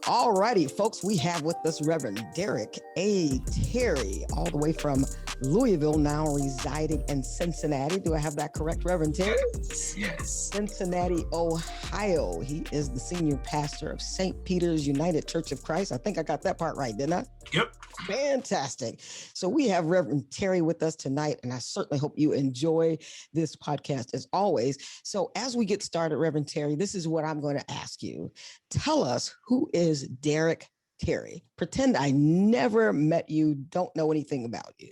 All righty, folks, we have with us Reverend Derek A. Terry, all the way from Louisville, now residing in Cincinnati. Do I have that correct, Reverend Terry? Yes. Cincinnati, Ohio. He is the senior pastor of St. Peter's United Church of Christ. I think I got that part right, didn't I? Yep. Fantastic. So we have Reverend Terry with us tonight, and I certainly hope you enjoy this podcast as always. So as we get started, Reverend Terry, this is what I'm going to ask you. Tell us, who is Derek Terry? Pretend I never met you, don't know anything about you.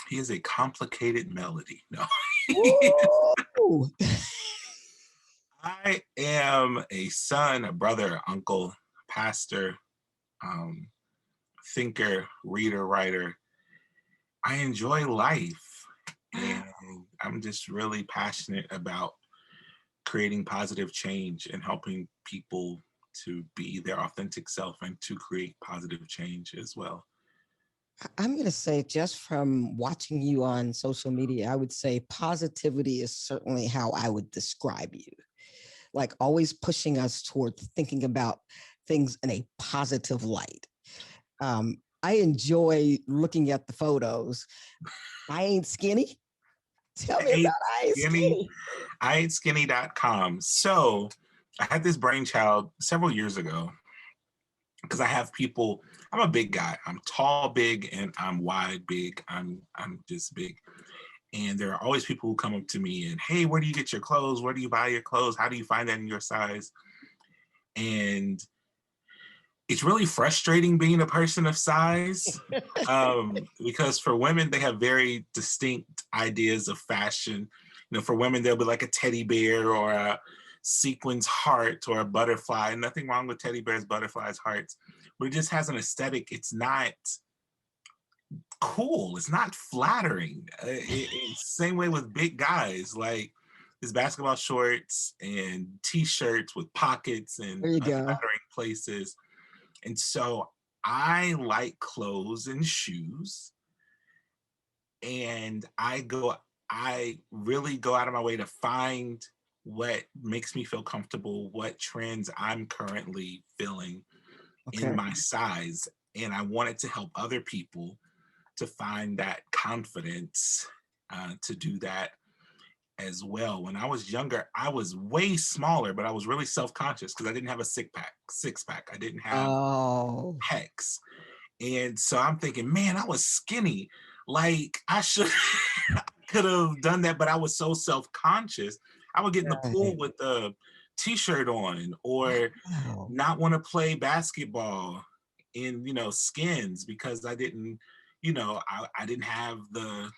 He is a complicated melody. No. I am a son, a brother, uncle, pastor, thinker, reader, writer. I enjoy life, and I'm just really passionate about creating positive change and helping people to be their authentic self and to create positive change as well. I'm going to say, just from watching you on social media, I would say positivity is certainly how I would describe you. Like always pushing us toward thinking about things in a positive light. I enjoy looking at the photos. I ain't skinny. Tell me about I ain't skinny. I ain't skinny.com. So I had this brainchild several years ago because I have people. I'm a big guy. I'm tall, big, and I'm wide, big. I'm just big. And there are always people who come up to me and, hey, where do you get your clothes? Where do you buy your clothes? How do you find that in your size? And it's really frustrating being a person of size because for women, they have very distinct ideas of fashion. You know, for women, they'll be like a teddy bear or a sequins heart or a butterfly. Nothing wrong with teddy bears, butterflies, hearts, but it just has an aesthetic. It's not cool. It's not flattering. It's same way with big guys, like his basketball shorts and t-shirts with pockets and unflattering places. And so I like clothes and shoes, and I really go out of my way to find what makes me feel comfortable, what trends I'm currently feeling in my size. And I wanted to help other people to find that confidence to do that as well. When I was younger, I was way smaller, but I was really self-conscious because I didn't have a six pack. I didn't have pecs. And so I'm thinking, man, I was skinny. Like I could have done that, but I was so self-conscious. I would get in the pool with a t-shirt on or not want to play basketball in, skins because I didn't, I didn't have the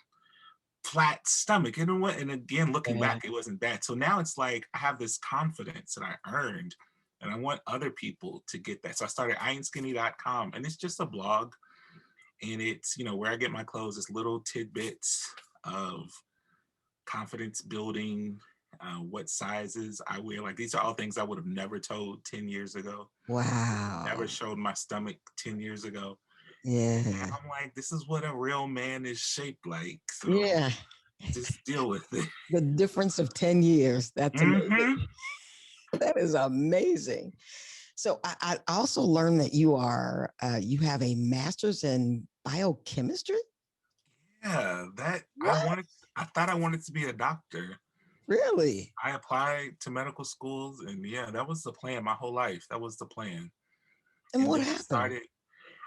flat stomach. And again, looking back, it wasn't bad. So now it's like I have this confidence that I earned, and I want other people to get that. So I started IAin'tSkinny.com, and it's just a blog, and it's, where I get my clothes. It's little tidbits of confidence building, what sizes I wear. Like these are all things I would have never told 10 years ago. Wow. Never showed my stomach 10 years ago. Yeah. And I'm like, this is what a real man is shaped like. So yeah. Just deal with it. The difference of 10 years. That's amazing. That is amazing. So I also learned that you have a master's in biochemistry. Yeah, I thought I wanted to be a doctor. Really? I applied to medical schools, and yeah, that was the plan my whole life. That was the plan. And what happened?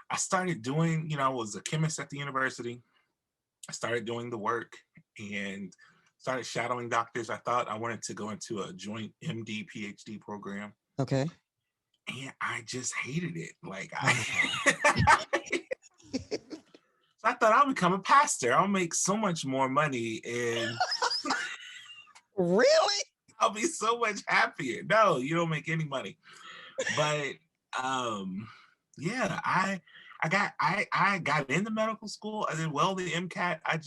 I started doing, I was a chemist at the university. I started doing the work and started shadowing doctors. I thought I wanted to go into a joint MD, PhD program. Okay. And I just hated it. Like so I thought I'll become a pastor. I'll make so much more money and really? I'll be so much happier. No, you don't make any money. But yeah, I got into medical school. I did well the MCAT. I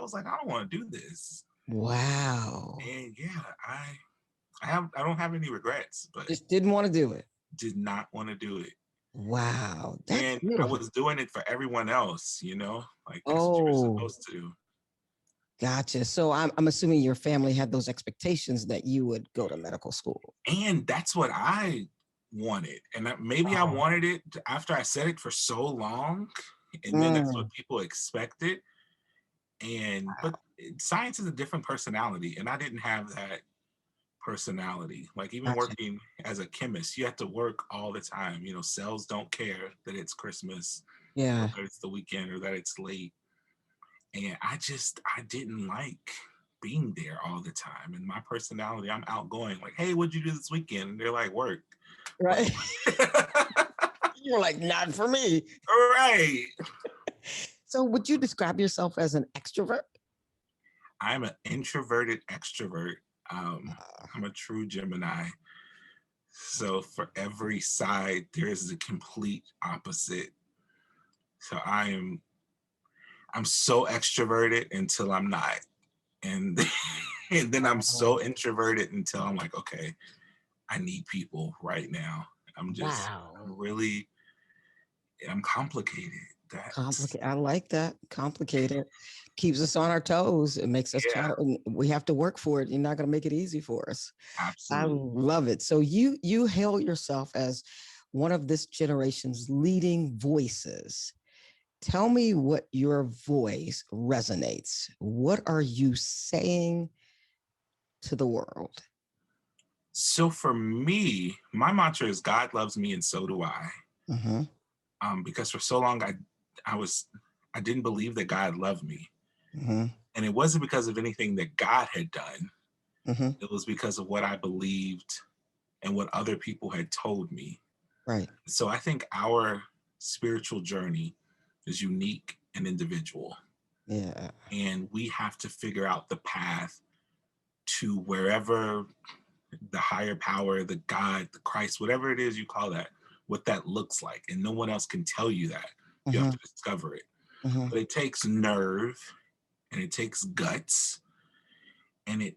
was like, I don't want to do this. Wow. And yeah, I don't have any regrets, but just didn't want to do it. Did not want to do it. Wow. And I was doing it for everyone else, like that's what you're supposed to do. Gotcha. So I'm assuming your family had those expectations that you would go to medical school. And that's what I wanted. And maybe I Oh. wanted it after I said it for so long, and then that's Mm. what people expected. But science is a different personality, and I didn't have that personality. Like even Gotcha. working as a chemist, you have to work all the time. You know, cells don't care that it's Christmas or Yeah. that it's the weekend or that it's late. And I didn't like being there all the time. And my personality, I'm outgoing, like, hey, what'd you do this weekend? And they're like, work. But Right. You're like, not for me. right. So would you describe yourself as an extrovert? I'm an introverted extrovert. Uh, I'm a true Gemini. So for every side, there is a complete opposite. So I'm so extroverted until I'm not. And and then I'm so introverted until I'm like, okay, I need people right now. wow. I'm really, I'm complicated. That's, Complicated. I like that. Complicated. Keeps us on our toes. It makes us yeah, challenge. We have to work for it. You're not going to make it easy for us. I absolutely. love it. So you hail yourself as one of this generation's leading voices. Tell me what your voice resonates. What are you saying to the world? So for me, my mantra is God loves me and so do I. Hmm. Because for so long I was I didn't believe that God loved me. Hmm. And it wasn't because of anything that God had done. Hmm. It was because of what I believed and what other people had told me. Right. So I think our spiritual journey is unique and individual. Yeah. And we have to figure out the path to wherever the higher power, the God, the Christ, whatever it is you call that, what that looks like. And no one else can tell you that. You have Hmm. to discover it. Hmm. But it takes nerve and it takes guts and it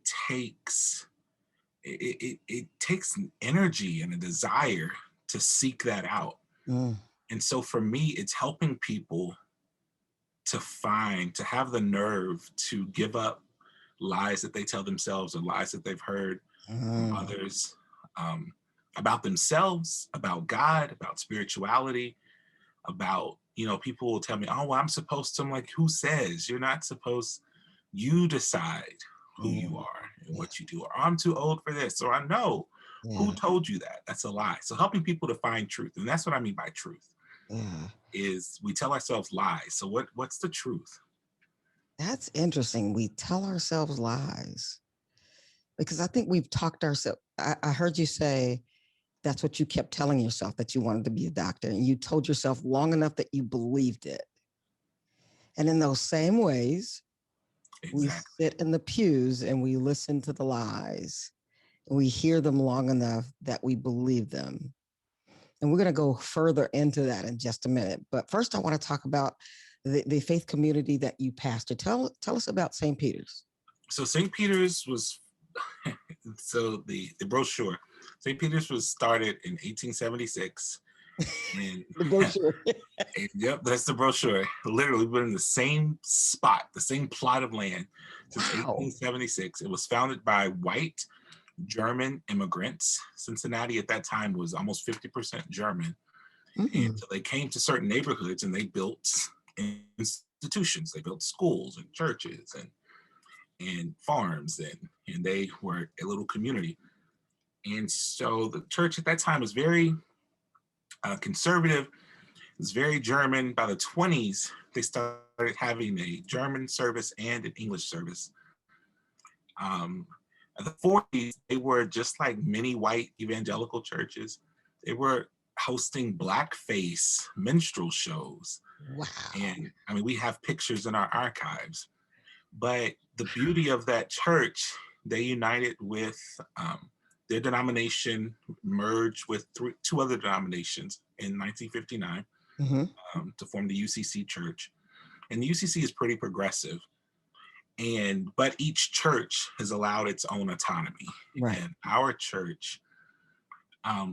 takes an energy and a desire to seek that out. Mm. And so for me, it's helping people to have the nerve to give up lies that they tell themselves or lies that they've heard from Mm. others, um, about themselves, about God, about spirituality, about, people will tell me, oh, well, I'm supposed to. I'm like, who says you're not supposed? You decide who you Mm. are and Yeah. what you do. Or I'm too old for this, or I know. Who Yeah. told you that? That's a lie. So helping people to find truth. And that's what I mean by truth Yeah. is we tell ourselves lies. So what's the truth? That's interesting. We tell ourselves lies because I think we've talked ourselves. I heard you say that's what you kept telling yourself that you wanted to be a doctor, and you told yourself long enough that you believed it. And in those same ways, we Exactly. sit in the pews and we listen to the lies. And we hear them long enough that we believe them. And we're going to go further into that in just a minute. But first, I want to talk about the faith community that you pastor. Tell us about St. Peter's. So St. Peter's was so the brochure. St. Peter's was started in 1876. And The brochure. yep, that's the brochure. Literally, we've been in the same spot, the same plot of land since Wow. 1876. It was founded by white German immigrants. Cincinnati at that time was almost 50% German. And Mm. so they came to certain neighborhoods and they built institutions. They built schools and churches and farms and they were a little community. And so the church at that time was very conservative. It was very German. By the 20s, they started having a German service and an English service. Um, in the 40s, they were just like many white evangelical churches. They were hosting blackface minstrel shows. Wow. And I mean, we have pictures in our archives. But the beauty of that church, they united with their denomination, merged with two other denominations in 1959 Hmm. to form the UCC Church. And the UCC is pretty progressive. But each church has allowed its own autonomy. Right. And our church, I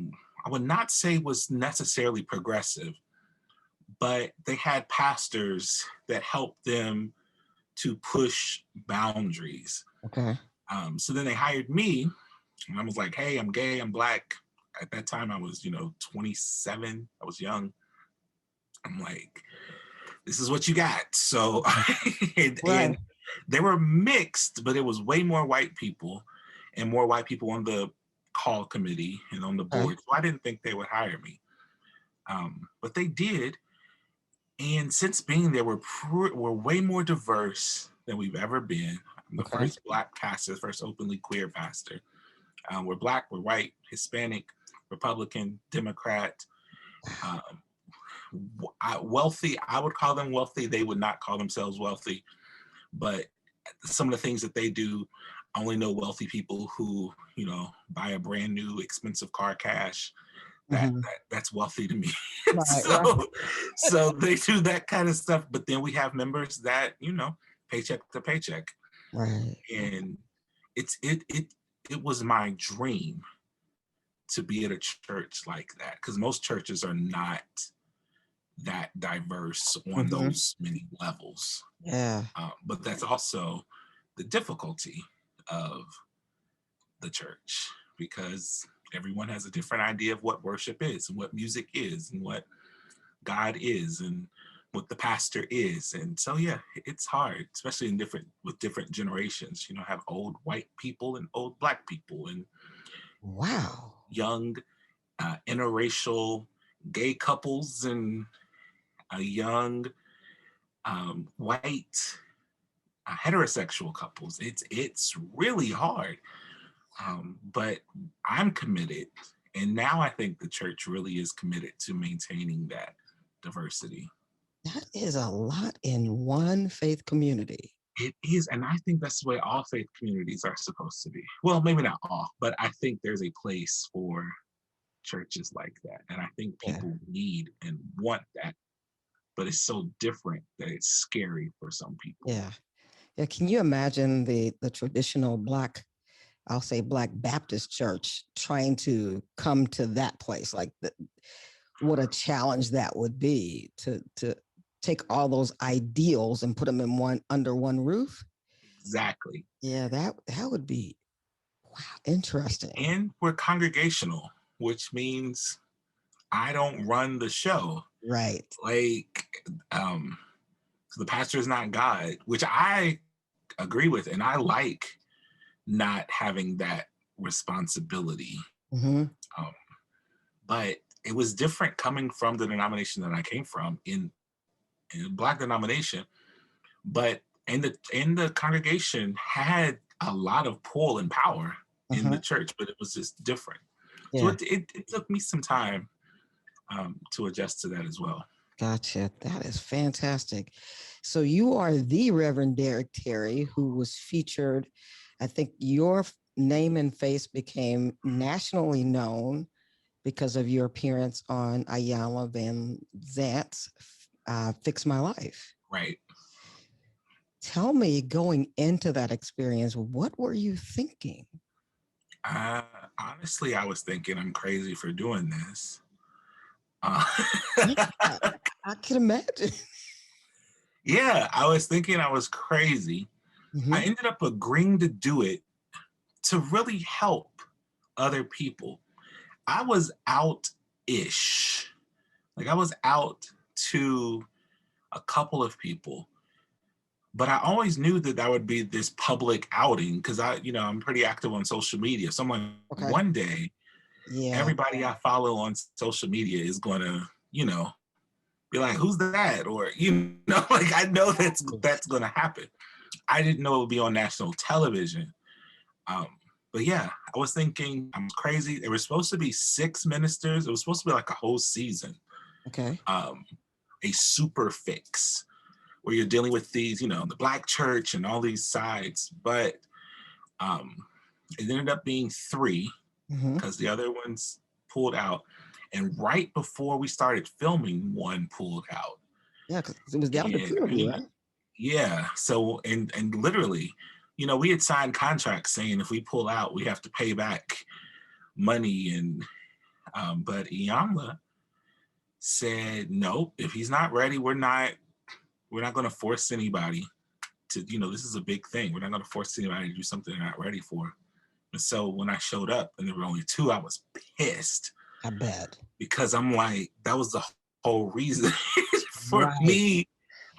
would not say was necessarily progressive, but they had pastors that helped them to push boundaries. Okay. So then they hired me, and I was like, "Hey, I'm gay, I'm black. at that time I was, 27. I was young. I'm like, this is what you got. So, and Right. they were mixed, but it was way more white people and more white people on the call committee and on the Okay. board. So I didn't think they would hire me. But they did. And since being there, we're way more diverse than we've ever been. I'm the Okay. first Black pastor, first openly queer pastor. We're Black, we're white, Hispanic, Republican, Democrat, um, wealthy. I would call them wealthy. They would not call themselves wealthy. But some of the things that they do, I only know wealthy people who, buy a brand new expensive car cash. Mhm. That's wealthy to me. Right, right, so they do that kind of stuff. But then we have members that, paycheck to paycheck. right. And it was my dream to be at a church like that, because most churches are not that diverse on Mhm. those many levels. Yeah. But that's also the difficulty of the church, because everyone has a different idea of what worship is and what music is and what God is and what the pastor is. And so yeah, it's hard, especially with different generations. Have old white people and old Black people and Wow. young interracial gay couples and a young white heterosexual couples. It's really hard. But I'm committed, and now I think the church really is committed to maintaining that diversity. That is a lot in one faith community. It is, and I think that's the way all faith communities are supposed to be. Well, maybe not all, but I think there's a place for churches like that, and I think Yeah. people need and want that. But it's so different that it's scary for some people. Yeah. Yeah. Can you imagine the traditional Black, I'll say Black Baptist church trying to come to that place? Like what a challenge that would be to take all those ideals and put them in one under one roof. Exactly. Yeah, that would be wow, interesting. And we're congregational, which means I don't run the show. Right. Like, um, the pastor is not God, which I agree with, and I like not having that responsibility. Mm-hmm. Um, but it was different coming from the denomination that I came from in a Black denomination. But in the congregation had a lot of pull and power in Uh-huh. the church, but it was just different. So Yeah. it took me some time to adjust to that as well. Gotcha. That is fantastic. So you are the Reverend Derek Terry, who was featured. I think your name and face became nationally known because of your appearance on Iyanla Vanzant's Fix My Life. Right. Tell me, going into that experience, what were you thinking? Uh, Honestly, I was thinking I'm crazy for doing this. Uh, Yeah, I can imagine. yeah, I was thinking I was crazy. I Mhm. ended up agreeing to do it to really help other people. I was out ish. Like I was out to a couple of people, but I always knew that that would be this public outing because I'm pretty active on social media. So I'm like, Okay. one day, Yeah. everybody I follow on social media is going to, be like, who's that? Or, like I know that's going to happen. I didn't know it would be on national television. Um, but yeah, I was thinking I'm crazy. There were supposed to be 6 ministers. It was supposed to be like a whole season, Okay. um, a super fix where you're dealing with these, the Black church and all these sides. But um, it ended up being 3 Hmm. because the other ones pulled out. And right before we started filming, one pulled out. Yeah, because it was down to And 2 I of you, mean, right? yeah. So and literally, we had signed contracts saying if we pull out, we have to pay back money. And but Iyanla said, no, if he's not ready, we're not going to force anybody to. This is a big thing. We're not going to force anybody to do something they're not ready for. And so when I showed up and there were only two, I was pissed I bet. because I'm like, that was the whole reason for Right. me,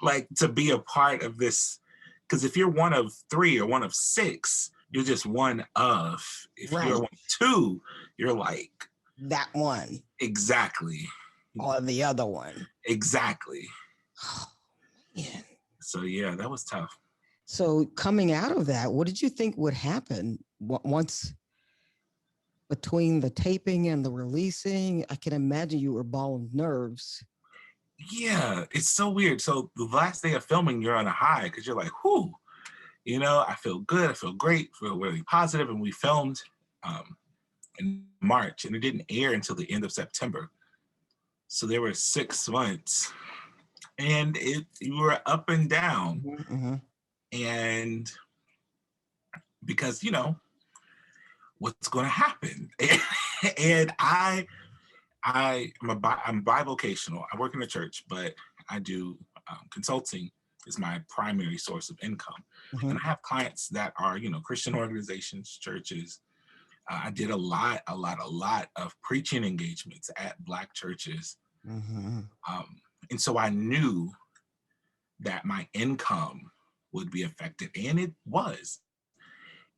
like, to be a part of this. Because if you're one of three or one of six, you're just one of. If you're Right. one of two, you're like, That one exactly, or the other one. exactly. Oh, man. So yeah, that was tough. So coming out of that, what did you think would happen once between the taping and the releasing? I can imagine you were ball of nerves. Yeah, it's so weird. So the last day of filming, you're on a high because you're like, whoo, you know, I feel good, I feel great, feel really positive. And we filmed in March and it didn't air until the end of September. So there were 6 months and you were up and down. Mm-hmm. And because, you know, what's going to happen? And I'm bivocational. I work in the church, but I do consulting is my primary source of income. Mm-hmm. And I have clients that are, you know, Christian organizations, churches. I did a lot of preaching engagements at Black churches. Mm-hmm. And so I knew that my income would be affected. And it was.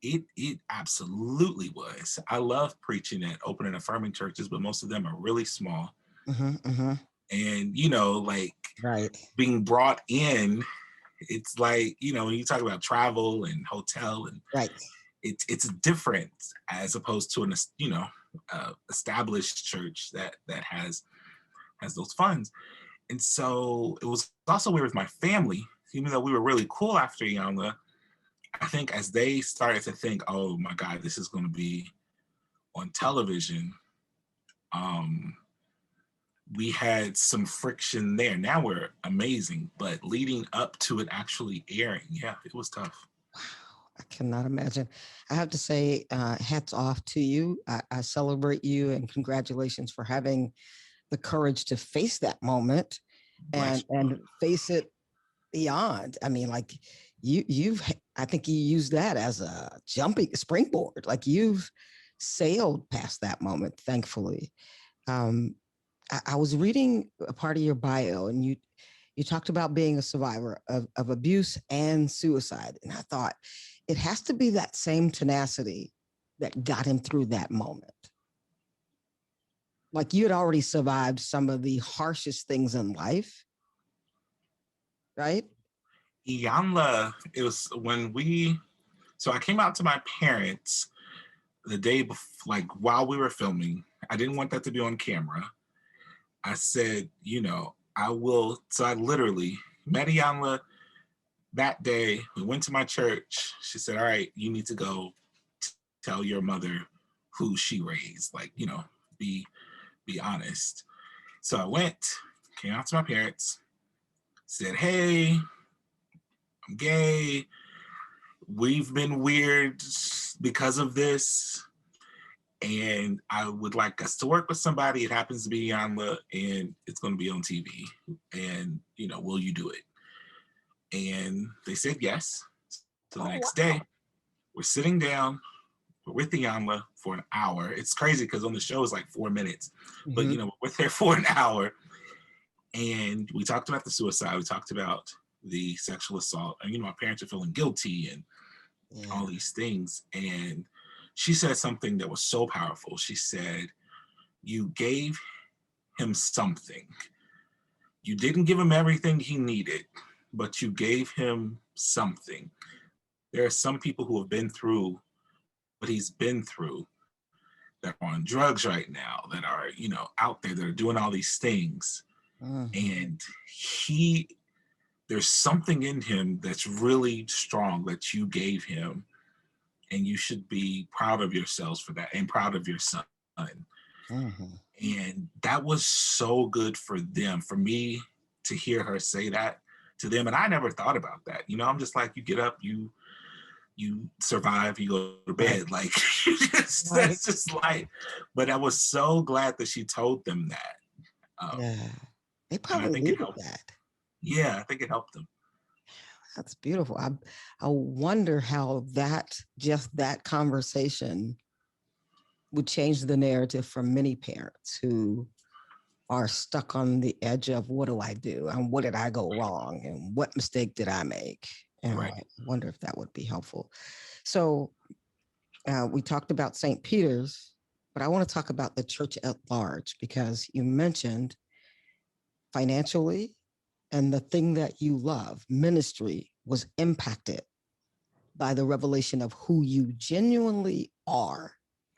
It absolutely was. I love preaching at open and affirming churches, but most of them are really small. Mm-hmm. Mm-hmm. And, you know, like Right. being brought in, it's like, you know, when you talk about travel and hotel and Right. it's different as opposed to an, you know, established church that has those funds. And so it was also weird with my family, even though we were really cool after Iyanla. I think as they started to think, oh my God, this is going to be on television, we had some friction there. Now we're amazing, but leading up to it actually airing, yeah, it was tough. Wow, I cannot imagine. I have to say, hats off to you. I celebrate you and congratulations for having the courage to face that moment Bless you. and face it beyond. I mean, like you've I think you used that as a jumping springboard. Like you've sailed past that moment, thankfully. Um, I was reading a part of your bio and you talked about being a survivor of abuse and suicide. And I thought it has to be that same tenacity that got him through that moment. Like you had already survived some of the harshest things in life, right? Iyanla, it was when so I came out to my parents the day before, like while we were filming. I didn't want that to be on camera. I said, you know, I will. So I literally met Iyanla that day. We went to my church. She said, all right, you need to go tell your mother who she raised. Like, you know, be honest. So I went, came out to my parents, said, hey, I'm gay. We've been weird because of this. And I would like us to work with somebody. It happens to be Iyanla and it's going to be on TV. And, you know, will you do it? And they said yes. So the next day, we're sitting down, we're with Iyanla for an hour. It's crazy because on the show it's like 4 minutes, but Mm-hmm. you know, we're there for an hour. And we talked about the suicide, we talked about the sexual assault, and you know, my parents are feeling guilty and all these things. And she said something that was so powerful. She said, you gave him something. You didn't give him everything he needed, but you gave him something. There are some people who have been through what he's been through that are on drugs right now, that are, you know, out there, that are doing all these things. Mm-hmm. And there's something in him that's really strong that you gave him. And you should be proud of yourselves for that and proud of your son. Mm-hmm. And that was so good for them, for me to hear her say that to them. And I never thought about that. You know, I'm just like, you get up, you survive, you go to Right. bed. Like Right. that's just like, but I was so glad that she told them that. Yeah. They And I probably think it needed helped. that. Yeah, I think it helped them. That's beautiful. I wonder how that conversation would change the narrative for many parents who are stuck on the edge of what do I do and what did I go wrong and what mistake did I make? Right. I wonder if that would be helpful. So we talked about St. Peter's, but I want to talk about the church at large because you mentioned financially and the thing that you love, ministry, was impacted by the revelation of who you genuinely are,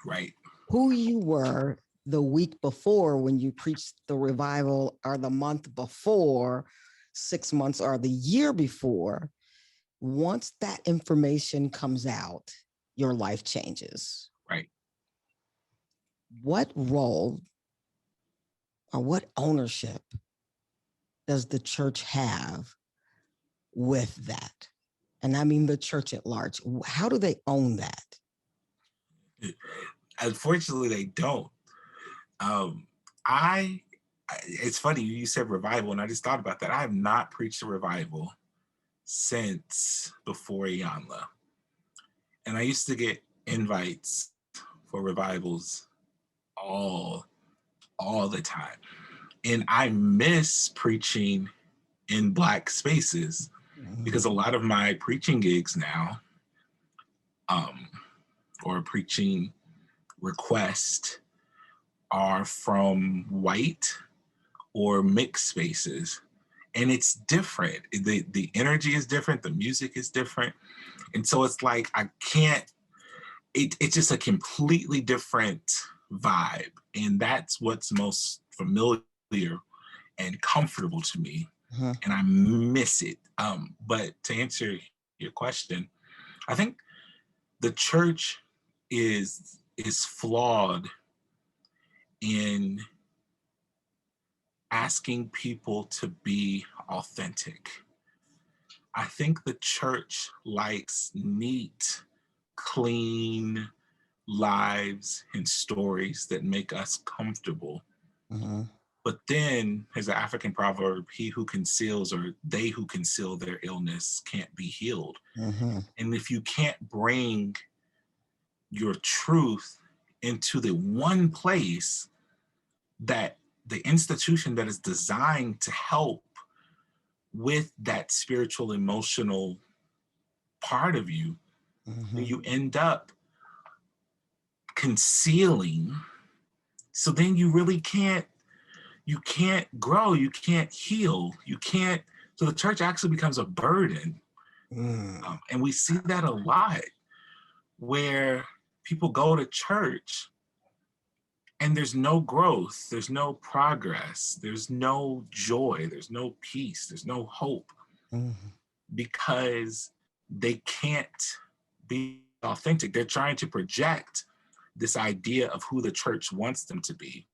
Right. who you were the week before when you preached the revival, or the month before, 6 months, or the year before. Once that information comes out, your life changes. Right. What role or what ownership does the church have with that? And I mean the church at large. How do they own that? Unfortunately, they don't. Um, I, it's funny you said revival, and I just thought about that. I have not preached a revival since before Iyanla, and I used to get invites for revivals all the time, and I miss preaching in Black spaces because a lot of my preaching gigs now, or preaching requests, are from white or mixed spaces, and it's different. The energy is different, the music is different, and so it's like I can't. It's just a completely different vibe, and that's what's most familiar and comfortable to me, and I miss it. But to answer your question, I think the church is flawed in asking people to be authentic. I think the church likes neat, clean lives and stories that make us comfortable. But then there's an African proverb, he who conceals, or they who conceal their illness can't be healed. And if you can't bring your truth into the one place, that the institution that is designed to help with that spiritual, emotional part of you, you end up concealing. So then you really can't grow, you can't heal, you can't. So the church actually becomes a burden. And we see that a lot, where people go to church and there's no growth, there's no progress, there's no joy, there's no peace, there's no hope, because they can't be authentic. They're trying to project this idea of who the church wants them to be,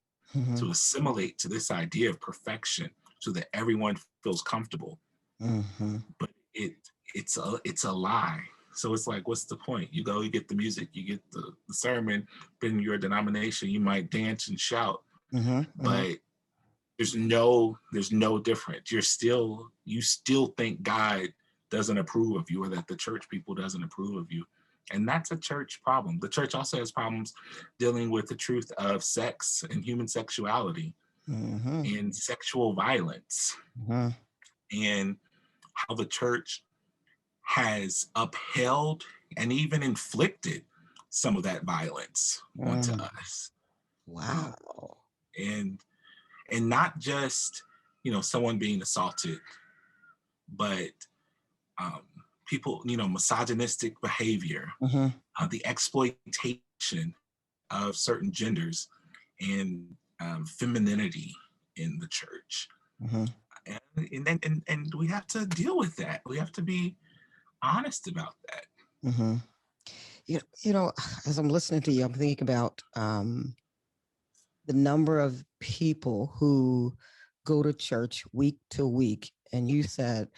to assimilate to this idea of perfection so that everyone feels comfortable. But it's a lie. So it's like, what's the point? You go, you get the music, you get the sermon, but in your denomination, you might dance and shout, but there's no difference. You still think God doesn't approve of you, or that the church people doesn't approve of you. And that's a church problem. The church also has problems dealing with the truth of sex and human sexuality, and sexual violence, and how the church has upheld and even inflicted some of that violence onto us. Wow. And not just, someone being assaulted, but people, misogynistic behavior, the exploitation of certain genders, and femininity in the church. And we have to deal with that. We have to be honest about that. As I'm listening to you, I'm thinking about the number of people who go to church week to week, and you said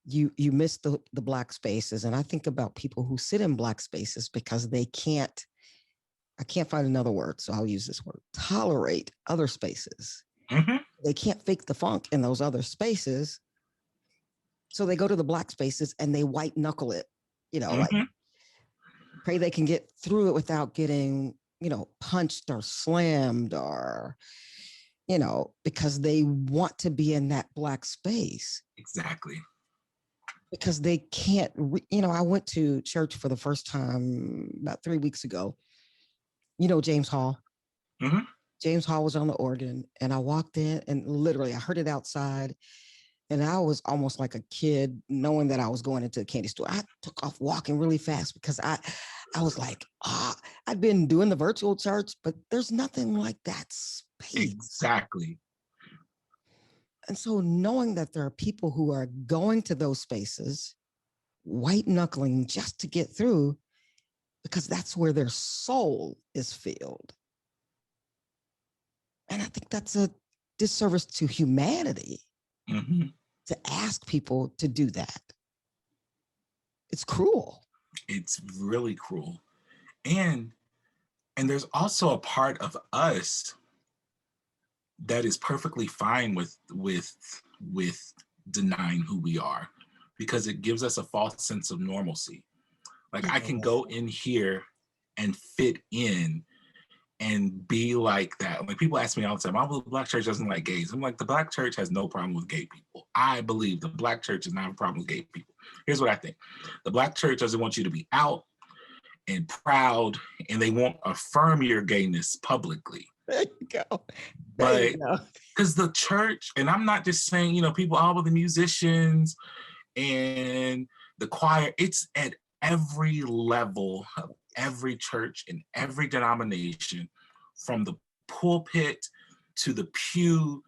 you miss the Black spaces, and I think about people who sit in Black spaces because I can't find another word, so I'll use this word, tolerate other spaces. They can't fake the funk in those other spaces, So they go to the black spaces and they white knuckle it, like Mm-hmm. pray they can get through it without getting, punched or slammed or, because they want to be in that black space. Exactly. Because they can't, I went to church for the first time about 3 weeks ago. James Hall. Mm-hmm. James Hall was on the organ, and I walked in and literally I heard it outside. And I was almost like a kid knowing that I was going into a candy store. I took off walking really fast because I was like, I'd been doing the virtual church, but there's nothing like that space. Exactly. And so knowing that there are people who are going to those spaces, white knuckling just to get through, because that's where their soul is filled. And I think that's a disservice to humanity Mm-hmm. to ask people to do that. It's cruel. It's really cruel. And there's also a part of us that is perfectly fine with denying who we are, because it gives us a false sense of normalcy. Like I can go in here and fit in and be like that. Like people ask me all the time, "Oh, the black church doesn't like gays." I'm like, the black church has no problem with gay people. I believe the black church does not have a problem with gay people. Here's what I think: the black church doesn't want you to be out and proud, and they won't affirm your gayness publicly. There you go. But because the church, and I'm not just saying, people, all of the musicians and the choir, it's at every level of every church in every denomination, from the pulpit to the pew,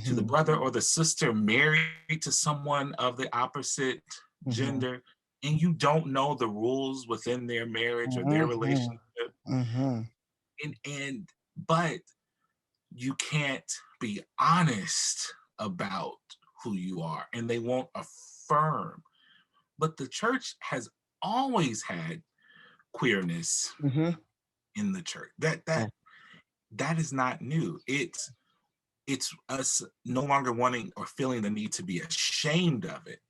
to the brother or the sister married to someone of the opposite gender, and you don't know the rules within their marriage or their relationship. But you can't be honest about who you are, and they won't affirm. But the church has always had queerness in the church. That is not new. It's us no longer wanting or feeling the need to be ashamed of it.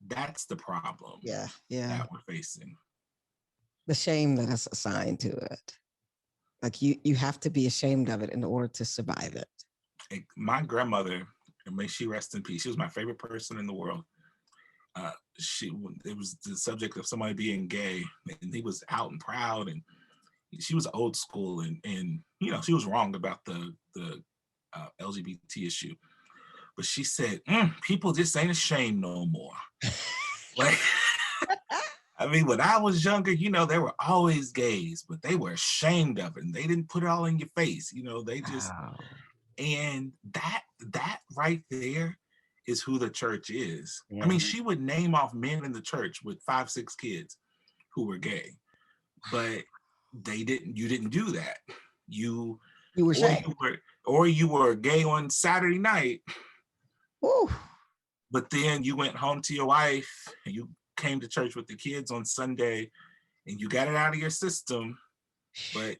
That's the problem. Yeah. That we're facing. The shame that is assigned to it. Like you have to be ashamed of it in order to survive it. My grandmother, may she rest in peace, she was my favorite person in the world. It was the subject of somebody being gay, and he was out and proud, and she was old school, and she was wrong about the LGBT issue, but she said, people just ain't ashamed no more. Like, I mean, when I was younger, there were always gays, but they were ashamed of it, and they didn't put it all in your face. They just, and that right there is who the church is. I mean, she would name off men in the church with 5, 6 kids who were gay, but you didn't do that. You were ashamed. Or you were gay on Saturday night. Ooh. But then you went home to your wife and you came to church with the kids on Sunday, and you got it out of your system. But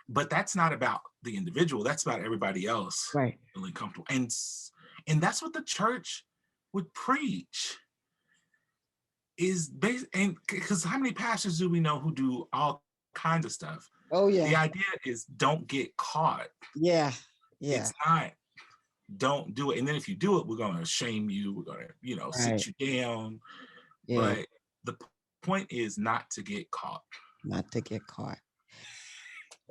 but that's not about the individual. That's about everybody else feeling comfortable. And that's what the church would preach. And because how many pastors do we know who do all kinds of stuff? Oh yeah. The idea is don't get caught. Yeah. It's not, don't do it. And then if you do it, we're going to shame you. We're going to, sit you down. Yeah. But the point is not to get caught. Not to get caught.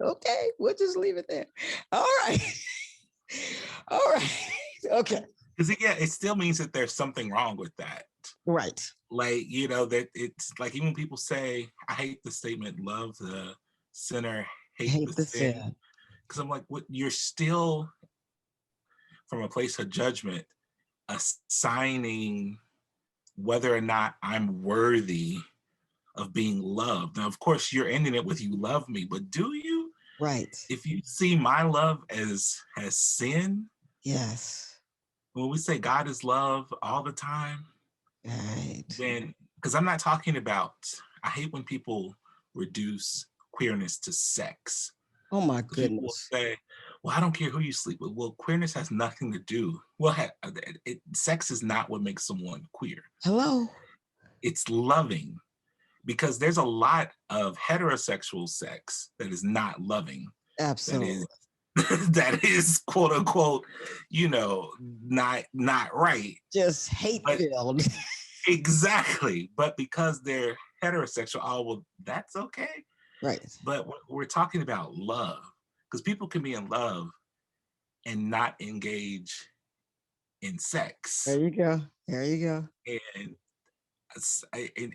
Okay, we'll just leave it there. All right. All right. Okay. Because it still means that there's something wrong with that. Right. Like, that it's like, even when people say, I hate the statement, love the sinner, hate the sin. Because I'm like, what? You're still, from a place of judgment, assigning whether or not I'm worthy of being loved. Now, of course, you're ending it with "you love me," but do you? Right. If you see my love as sin, yes. When we say God is love all the time, right? Then, because I'm not talking about. I hate when people reduce queerness to sex. Oh my goodness. People say, well, I don't care who you sleep with. Well, queerness has nothing to do. Well, sex is not what makes someone queer. Hello. It's loving, because there's a lot of heterosexual sex that is not loving. That is Absolutely. that is quote unquote, not right. Just hate But filled. exactly. But because they're heterosexual, oh well, that's okay. Right. But we're talking about love, because people can be in love and not engage in There sex. you go. There you go. And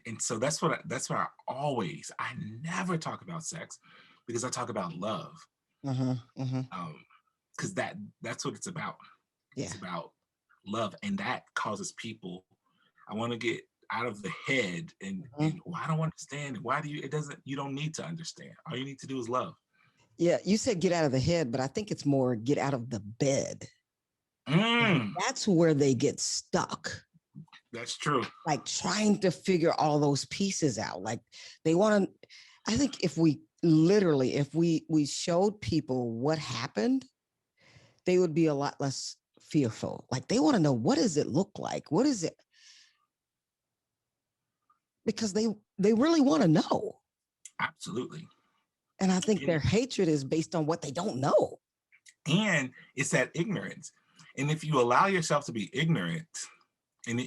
and so that's what I never talk about sex, because I talk about love. Uh-huh. Uh-huh. Because that's what it's about. Yeah. It's about love, and that causes people. I want to get out of the head, Uh-huh. and well, I don't understand. Why do you? It doesn't. You don't need to understand. All you need to do is love. Yeah. You said get out of the head, but I think it's more get out of the bed. And Mm, that's where they get stuck. that's true. Like trying to figure all those pieces out. Like they want to, I think if we literally, if we showed people what happened, they would be a lot less fearful. Like they want to know, what does it look like? What is it? Because they really want to know. Absolutely. And I think their And, hatred is based on what they don't know. and it's that ignorance. And if you allow yourself to be ignorant, and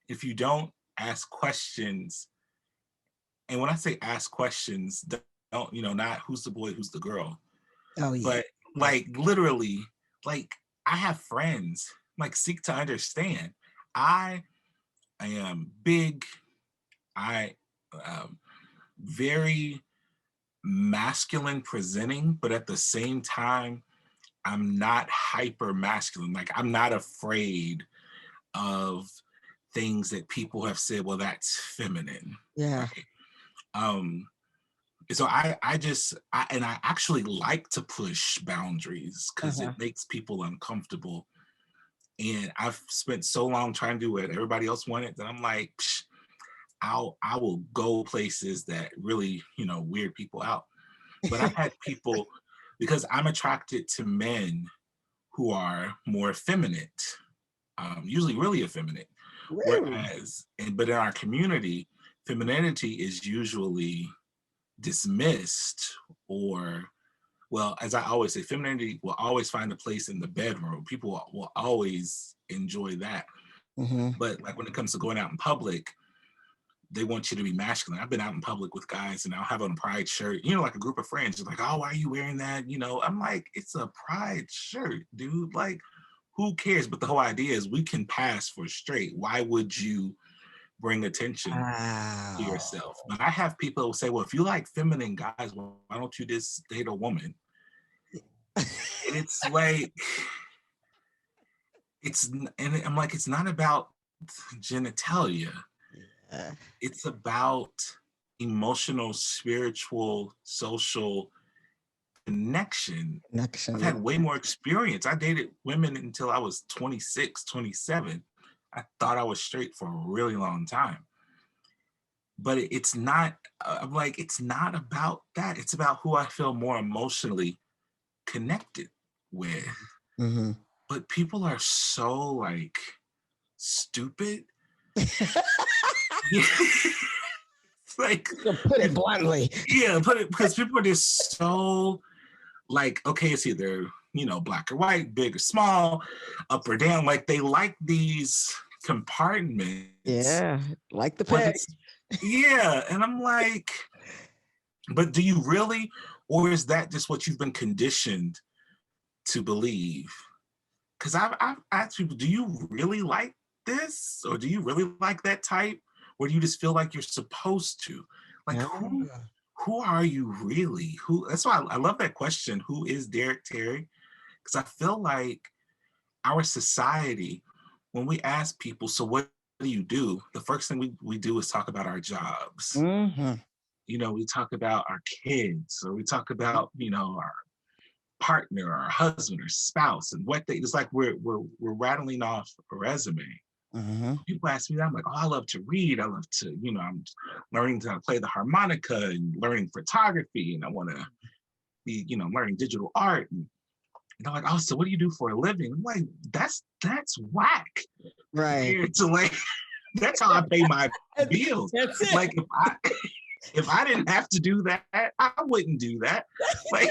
if you don't ask questions, and when I say ask questions, don't, not who's the boy, who's the girl, Oh yeah. but Right. like literally, like I have friends, like seek to understand. I am big. I very masculine presenting, but at the same time, I'm not hyper masculine. Like I'm not afraid of things that people have said, well, that's feminine. Yeah. Right. Um, so and I actually like to push boundaries, because it Uh-huh. makes people uncomfortable. And I've spent so long trying to do what everybody else wanted that I'm like, psh, I will go places that really, weird people out. But I've had people, because I'm attracted to men who are more effeminate, usually really effeminate. Really? But in our community, femininity is usually dismissed, or, well, as I always say, femininity will always find a place in the bedroom. People will always enjoy that. Mm-hmm. But like when it comes to going out in public, they want you to be masculine. I've been out in public with guys and I'll have on a pride shirt, like a group of friends. It's like, oh, why are you wearing that? I'm like, it's a pride shirt, dude. Like, who cares? But the whole idea is we can pass for straight. Why would you bring attention to Wow. yourself? But I have people who say, well, if you like feminine guys, well, why don't you just date a woman? And it's like, and I'm like, it's not about genitalia. Yeah. It's about emotional, spiritual, social connection. I've Connection. Yeah. had way more experience. I dated women until I was 26, 27. I thought I was straight for a really long time. But it's not, I'm like, it's not about that. It's about who I feel more emotionally connected with. Mm-hmm. But people are so like stupid. It's like, To put it bluntly. yeah, because people are just so like, okay, it's either, black or white, big or small, up or down. Like they like these compartments, Yeah. Like the but peg. it's, yeah. And I'm like, but do you really, or is that just what you've been conditioned to believe? Because I've asked people, do you really like this? Or do you really like that type? Or do you just feel like you're supposed to? Like Yeah. who are you really? That's why I love that question. Who is Derek Terry? Because I feel like our society, when we ask people, so what do you do? The first thing we do is talk about our jobs. Mm-hmm. We talk about our kids, or we talk about, our partner, or husband, or spouse, and what it's like we're rattling off a resume. Mm-hmm. People ask me that, I'm like, oh, I love to read. I love to, I'm learning to play the harmonica and learning photography, and I want to be, learning digital art. And they're like, oh, so what do you do for a living? I'm like, that's whack Right. compared to like, that's how I pay my bills. That's it. Like if I didn't have to do that, I wouldn't do that. Like,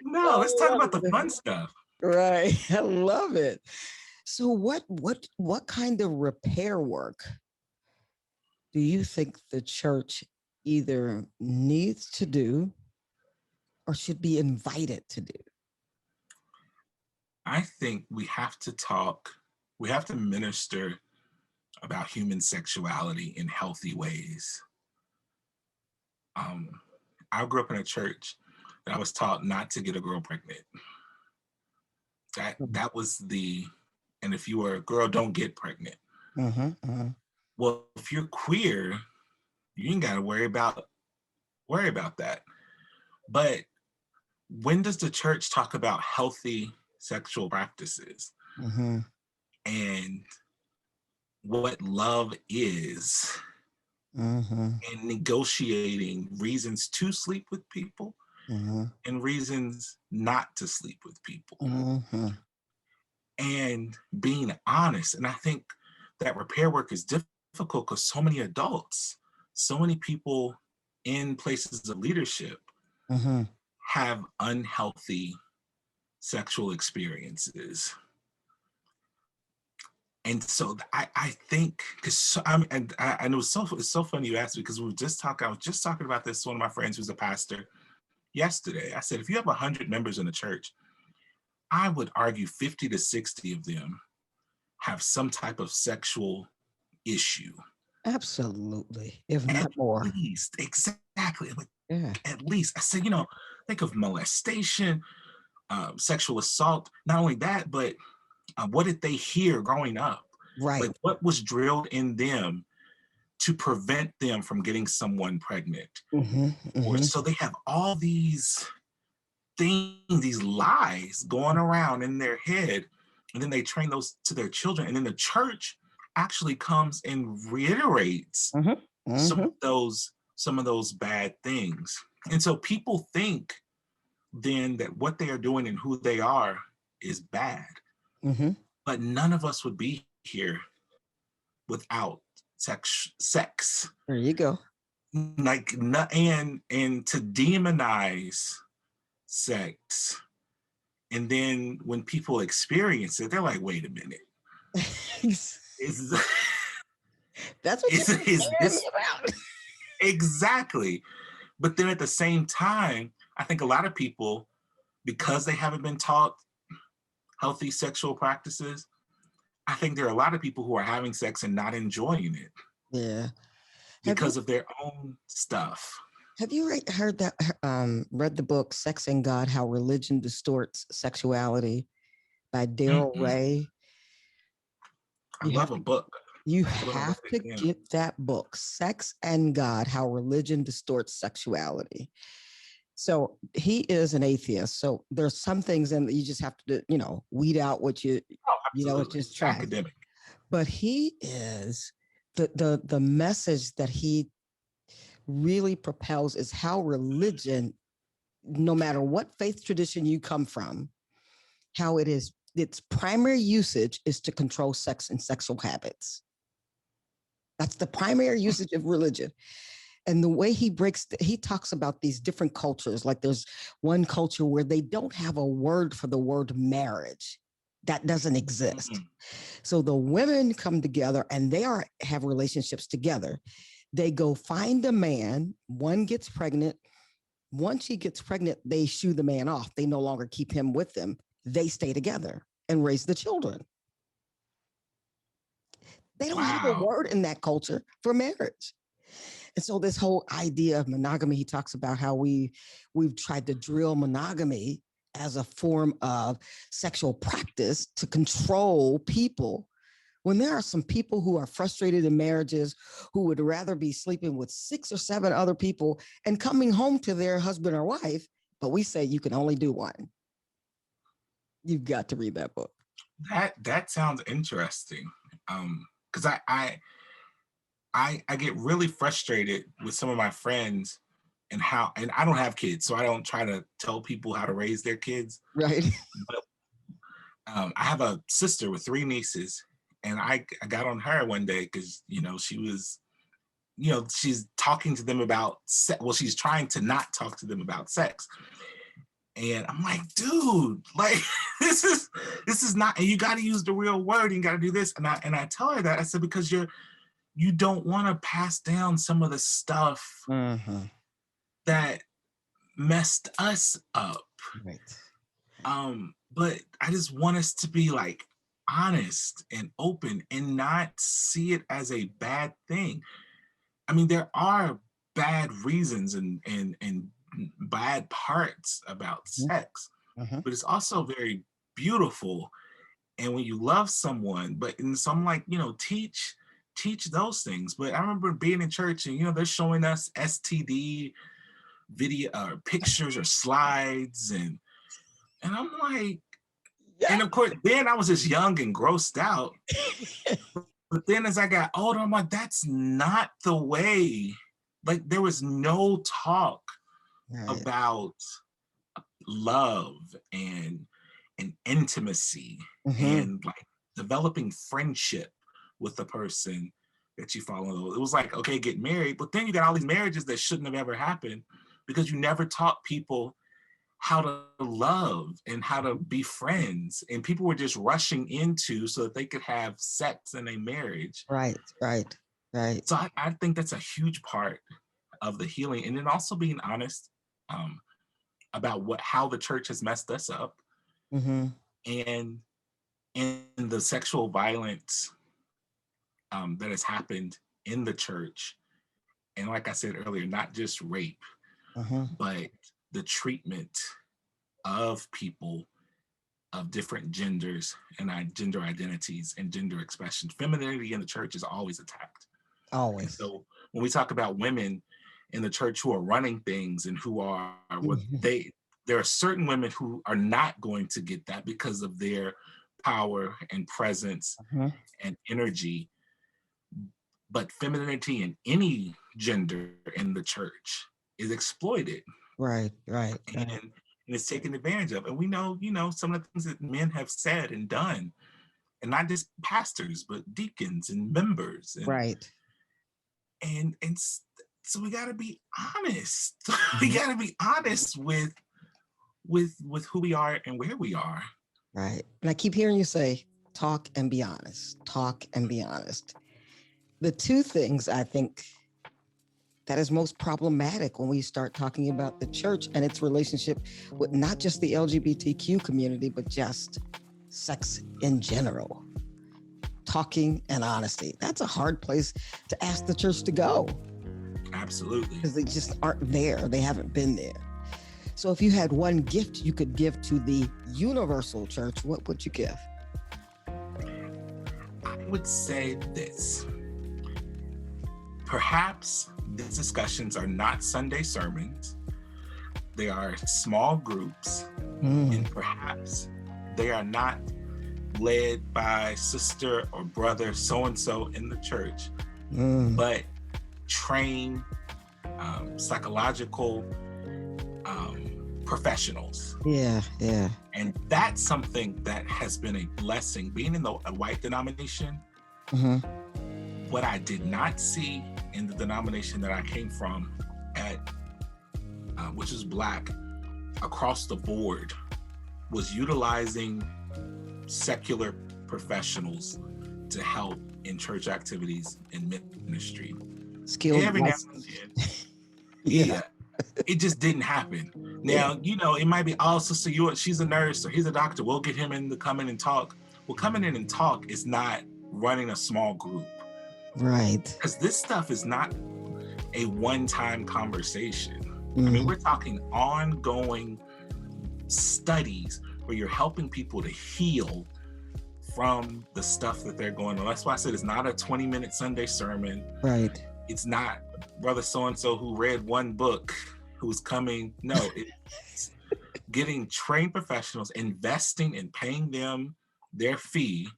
no, let's talk about the fun stuff. Right. I love it. So what kind of repair work do you think the church either needs to do or should be invited to do? I think we have to minister about human sexuality in healthy ways. I grew up in a church that I was taught not to get a girl pregnant. That was and if you were a girl, don't get pregnant. Well, if you're queer, you ain't got to worry about that. But when does the church talk about healthy sexual practices and what love is and negotiating reasons to sleep with people and reasons not to sleep with people and being honest? And I think that repair work is difficult because so many adults, so many people in places of leadership have unhealthy sexual experiences. And so I think, because I know it's so funny you asked me, because I was just talking about this to one of my friends who's a pastor yesterday. I said, if you have 100 members in a church, I would argue 50 to 60 of them have some type of sexual issue. Absolutely, if not more. At least, exactly. Yeah. At least. I said, think of molestation, sexual assault. Not only that, but what did they hear growing up? Right. Like, what was drilled in them to prevent them from getting someone pregnant? Or so they have all these things, these lies going around in their head, and then they train those to their children, and then the church actually comes and reiterates some of those bad things. And so people think then that what they are doing and who they are is bad. But none of us would be here without sex. There you go. Like, and to demonize sex, and then when people experience it, they're like, wait a minute. That's what you're about. Exactly. But then at the same time, I think a lot of people, because they haven't been taught healthy sexual practices, I think there are a lot of people who are having sex and not enjoying it. Yeah. Because of their own stuff. Have you read the book Sex and God, How Religion Distorts Sexuality by Daryl Ray? I love a book. You have to get that book, Sex and God, How Religion Distorts Sexuality. So he is an atheist. So there's some things that you just have to, weed out what it's just trash. Academic. But he is the message that he really propels is how religion, no matter what faith tradition you come from, how its primary usage is to control sex and sexual habits. That's the primary usage of religion. And the way he talks about these different cultures, like there's one culture where they don't have a word for the word marriage. That doesn't exist. So the women come together and they have relationships together. They go find a man, one gets pregnant. Once she gets pregnant, they shoo the man off. They no longer keep him with them. They stay together and raise the children. They don't have a word in that culture for marriage. And so this whole idea of monogamy, he talks about how we've tried to drill monogamy as a form of sexual practice to control people, when there are some people who are frustrated in marriages who would rather be sleeping with 6 or 7 other people and coming home to their husband or wife, but we say you can only do one. You've got to read that book. That sounds interesting. Because I get really frustrated with some of my friends and how, and I don't have kids, so I don't try to tell people how to raise their kids. Right. But I have a sister with three nieces, and I got on her one day because she was, she's talking to them about well, she's trying to not talk to them about sex. And I'm like, dude, like this is not, and you got to use the real word, and you got to do this. And I tell her that, I said, because you don't want to pass down some of the stuff that messed us up. Right. But I just want us to be like honest and open and not see it as a bad thing. I mean, there are bad reasons and bad parts about sex, but it's also very beautiful. And when you love someone, and so I'm like, teach those things. But I remember being in church and they're showing us STD video or pictures or slides, and I'm like, and of course then I was just young and grossed out. But then as I got older, I'm like, that's not the way. Like, there was no talk about love and intimacy and like developing friendship with the person that you fall in love with. It was like, okay, get married, but then you got all these marriages that shouldn't have ever happened because you never taught people how to love and how to be friends, and people were just rushing into so that they could have sex in a marriage. Right. So I think that's a huge part of the healing, and then also being honest about how the church has messed us up, and the sexual violence that has happened in the church. And like I said earlier, not just rape, but the treatment of people of different genders and gender identities and gender expression. Femininity in the church is always attacked. Always. And so when we talk about women in the church who are running things and who are there are certain women who are not going to get that because of their power and presence and energy. But femininity in any gender in the church is exploited. Right. And it's taken advantage of. And we know, some of the things that men have said and done, and not just pastors, but deacons and members. And, right. And so we got to be honest. We got to be honest with who we are and where we are. Right. And I keep hearing you say, talk and be honest. Talk and be honest. The two things I think that is most problematic when we start talking about the church and its relationship with not just the LGBTQ community, but just sex in general. Talking and honesty. That's a hard place to ask the church to go. Absolutely. Because they just aren't there. They haven't been there. So if you had one gift you could give to the universal church, what would you give? I would say this. Perhaps these discussions are not Sunday sermons. They are small groups, and perhaps they are not led by sister or brother so-and-so in the church, but trained psychological professionals. Yeah. And that's something that has been a blessing. Being in a white denomination, what I did not see in the denomination that I came from which is Black, across the board, was utilizing secular professionals to help in church activities and ministry. Skilled. Every now and then. Yeah. It just didn't happen. Now, it might be, sister, she's a nurse or he's a doctor. We'll get him in to come in and talk. Well, coming in and talk is not running a small group. Right. Because this stuff is not a one-time conversation. I mean, we're talking ongoing studies where you're helping people to heal from the stuff that they're going on. That's why I said it's not a 20-minute Sunday sermon. Right. It's not brother so-and-so who read one book who's coming. No, it's getting trained professionals, investing and paying them their fee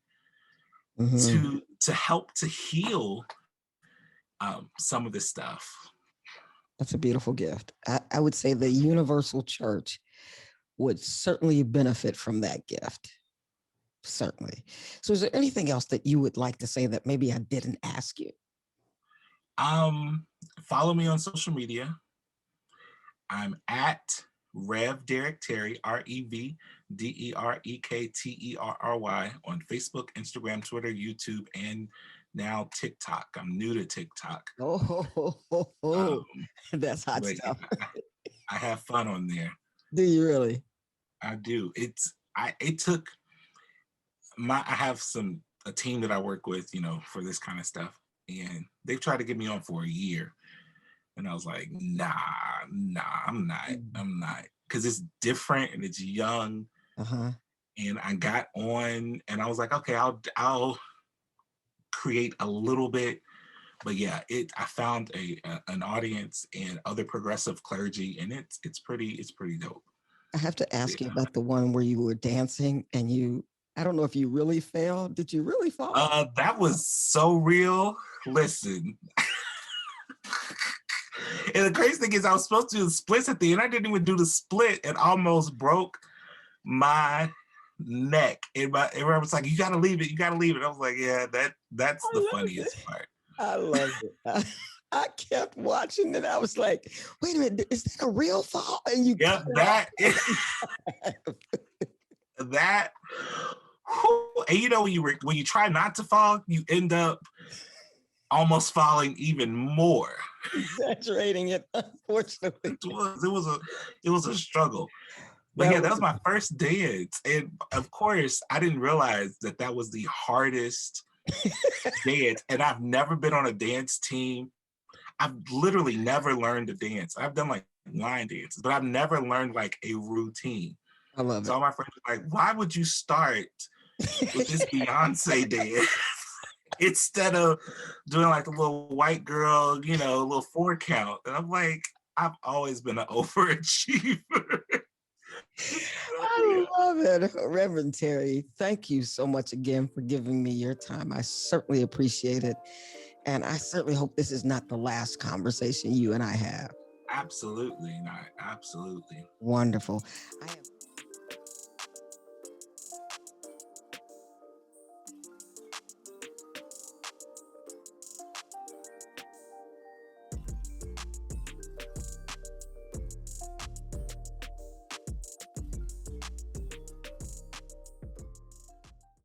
to help to heal some of this stuff. That's a beautiful gift. I would say the universal church would certainly benefit from that gift. Certainly. So is there anything else that you would like to say that maybe I didn't ask you? Follow me on social media. I'm at Rev Derek Terry, RevDerekTerry on Facebook, Instagram, Twitter, YouTube, and now TikTok. I'm new to TikTok. That's hot stuff. I have fun on there. Do you really? I do. I have a team that I work with, for this kind of stuff, and they've tried to get me on for a year. And I was like, nah, I'm not. Because it's different and it's young. And I got on and I was like, okay, I'll create a little bit. But yeah, I found an audience and other progressive clergy, and it's pretty dope. I have to ask you about the one where you were dancing and I don't know if you really fell. Did you really fall? That was so real. Listen. And the crazy thing is I was supposed to do the splits at the end. I didn't even do the split and almost broke my neck. And everyone was like, you gotta leave it. I was like, yeah, that's the funniest part. I love it. I kept watching it. I was like, wait a minute, is that a real fall? And you that and when you try not to fall, you end up almost falling even more. Exaggerating it, unfortunately. It was a struggle. But that was my first dance. And of course, I didn't realize that was the hardest dance. And I've never been on a dance team. I've literally never learned to dance. I've done like line dances, but I've never learned like a routine. I love it. So all my friends were like, why would you start with this Beyonce dance instead of doing like a little white girl, a little 4 count? And I'm like, I've always been an overachiever. I love it. Reverend Terry, thank you so much again for giving me your time. I certainly appreciate it. And I certainly hope this is not the last conversation you and I have. Absolutely not. Absolutely. Wonderful. I am